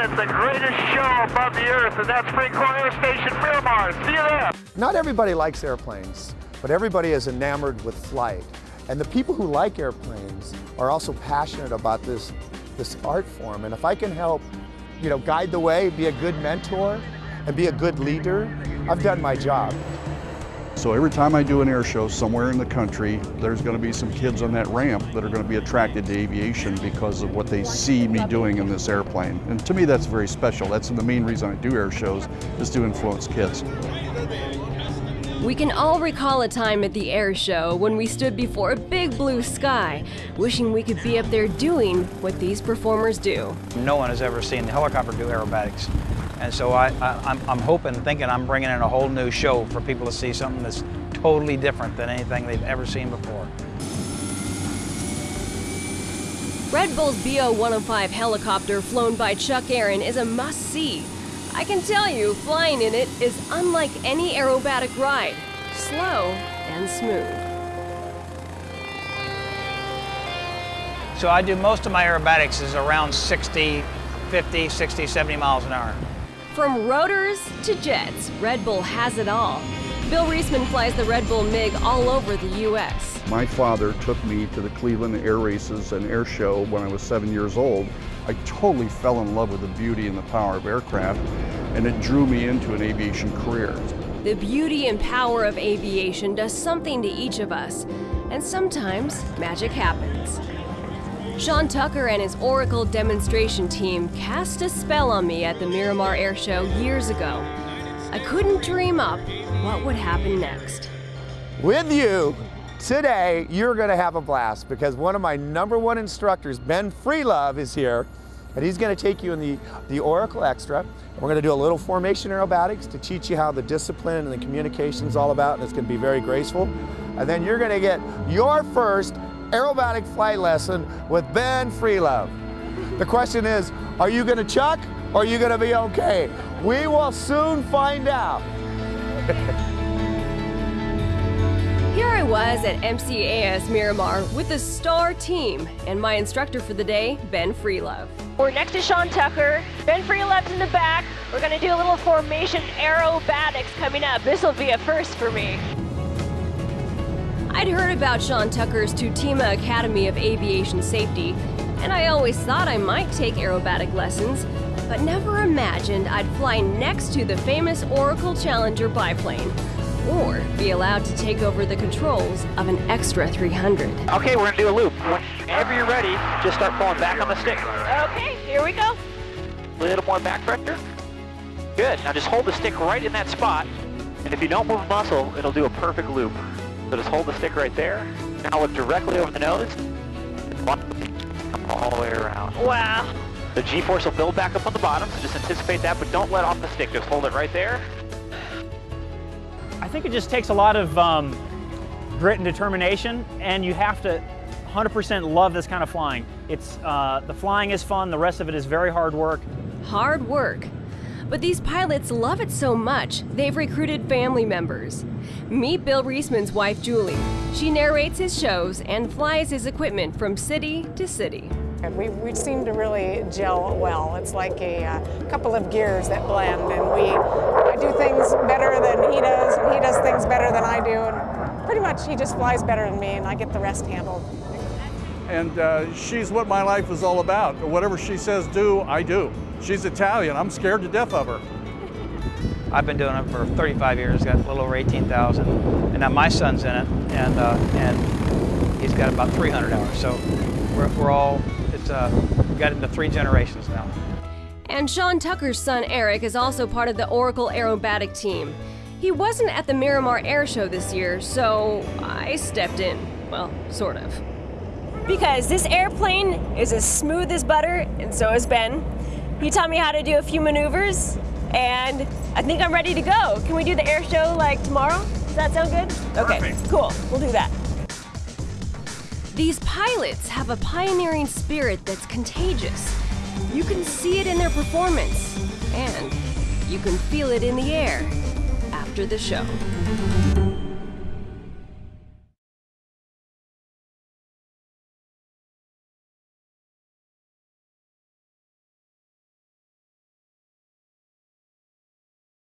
at the greatest show above the earth, and that's Free Corps Air Station Miramar. See you there. Not everybody likes airplanes, but everybody is enamored with flight. And the people who like airplanes are also passionate about this art form. And if I can help, guide the way, be a good mentor, and be a good leader, I've done my job. So every time I do an air show somewhere in the country, there's going to be some kids on that ramp that are going to be attracted to aviation because of what they see me doing in this airplane. And to me, that's very special. That's the main reason I do air shows, is to influence kids. We can all recall a time at the air show when we stood before a big blue sky, wishing we could be up there doing what these performers do. No one has ever seen the helicopter do aerobatics. And so I'm hoping, thinking I'm bringing in a whole new show for people to see something that's totally different than anything they've ever seen before. Red Bull's BO-105 helicopter flown by Chuck Aaron is a must-see. I can tell you, flying in it is unlike any aerobatic ride. Slow and smooth. So I do most of my aerobatics is around 60, 50, 60, 70 miles an hour. From rotors to jets, Red Bull has it all. Bill Reisman flies the Red Bull MiG all over the U.S. My father took me to the Cleveland Air Races and Air Show when I was 7 years old. I totally fell in love with the beauty and the power of aircraft, and it drew me into an aviation career. The beauty and power of aviation does something to each of us, and sometimes magic happens. Sean Tucker and his Oracle demonstration team cast a spell on me at the Miramar Air Show years ago. I couldn't dream up what would happen next. With you today, you're going to have a blast because one of my #1 instructors, Ben Freelove, is here, and he's going to take you in the Oracle Extra. We're going to do a little formation aerobatics to teach you how the discipline and the communication is all about, and it's going to be very graceful. And then you're going to get your first aerobatic flight lesson with Ben Freelove. The question is, are you going to chuck or are you going to be okay? We will soon find out. Here I was at MCAS Miramar with the star team and my instructor for the day, Ben Freelove. We're next to Sean Tucker. Ben Freelove's in the back. We're going to do a little formation aerobatics coming up. This will be a first for me. I'd heard about Sean Tucker's Tutima Academy of Aviation Safety, and I always thought I might take aerobatic lessons, but never imagined I'd fly next to the famous Oracle Challenger biplane, or be allowed to take over the controls of an Extra 300. Okay, we're going to do a loop. Whenever you're ready, just start pulling back on the stick. Okay, here we go. A little more back pressure. Good. Now just hold the stick right in that spot, and if you don't move a muscle, it'll do a perfect loop. So just hold the stick right there. Now look directly over the nose. Come all the way around. Wow. The G-force will build back up on the bottom, so just anticipate that, but don't let off the stick. Just hold it right there. I think it just takes a lot of grit and determination, and you have to 100% love this kind of flying. It's the flying is fun, the rest of it is very hard work. Hard work. But these pilots love it so much, they've recruited family members. Meet Bill Reisman's wife, Julie. She narrates his shows and flies his equipment from city to city. We seem to really gel well. It's like a couple of gears that blend, and I do things better than he does, and he does things better than I do, and pretty much he just flies better than me, and I get the rest handled. And she's what my life is all about. Whatever she says do, I do. She's Italian. I'm scared to death of her. I've been doing it for 35 years, got a little over 18,000, and now my son's in it, and he's got about 300 hours. So we're all, we got into 3 generations now. And Sean Tucker's son Eric is also part of the Oracle aerobatic team. He wasn't at the Miramar Air Show this year, so I stepped in. Well, sort of. Because this airplane is as smooth as butter, and so is Ben. He taught me how to do a few maneuvers, and I think I'm ready to go. Can we do the air show like tomorrow? Does that sound good? Okay, Perfect. Cool, we'll do that. These pilots have a pioneering spirit that's contagious. You can see it in their performance, and you can feel it in the air after the show.